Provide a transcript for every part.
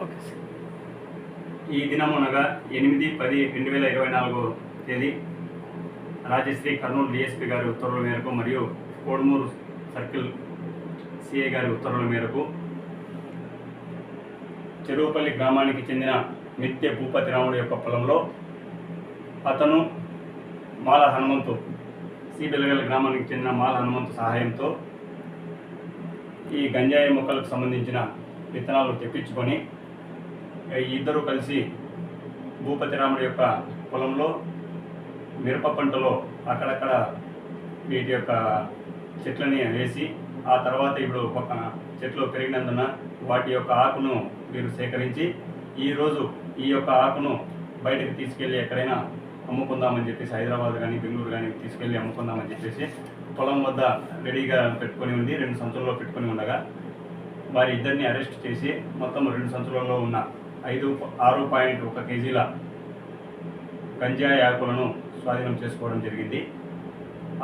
Okay sir. ఈ దినమునగా 8/10/2024 తేదీ Rajshri Kurnool DSP గారి ఉత్తర్వుల మేరకు మరియు కోడుమూరు సర్కిల్ సిఐ గారి ఉత్తర్వుల మేరకు చెరువుపల్లి గ్రామానికి చెందిన నిత్య భూపతి రాముడు యొక్క పొలంలో అతను మాల హనుమంతు సిబెలగల్ గ్రామానికి చెందిన మాల హనుమంతు సహాయంతో ఈ గంజాయి మొక్కలకు సంబంధించిన విత్తనాలు తెప్పించుకొని ఇద్దరు కలిసి భూపతి రాముడి యొక్క పొలంలో మిరప పంటలో అక్కడక్కడ వీటి యొక్క చెట్లని వేసి ఆ తర్వాత ఇప్పుడు ఒక చెట్లు పెరిగినందున వాటి యొక్క ఆకును వీరు సేకరించి ఈరోజు ఈ యొక్క ఆకును బయటకు తీసుకెళ్ళి ఎక్కడైనా అమ్ముకుందామని చెప్పేసి హైదరాబాద్ కానీ బెంగళూరు కానీ తీసుకెళ్ళి అమ్ముకుందామని చెప్పేసి పొలం వద్ద రెడీగా పెట్టుకొని ఉంది. 2 సంచుల్లో పెట్టుకొని ఉండగా వారి ఇద్దరిని అరెస్ట్ చేసి మొత్తం 2 సంచులలో ఉన్న 6.1 కేజీల గంజాయి ఆకులను స్వాధీనం చేసుకోవడం జరిగింది.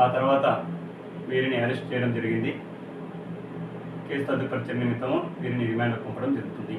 ఆ తర్వాత వీరిని అరెస్ట్ చేయడం జరిగింది. కేసు తదుపరి చర్య నిమిత్తము వీరిని రిమాండ్కు పంపడం జరుగుతుంది.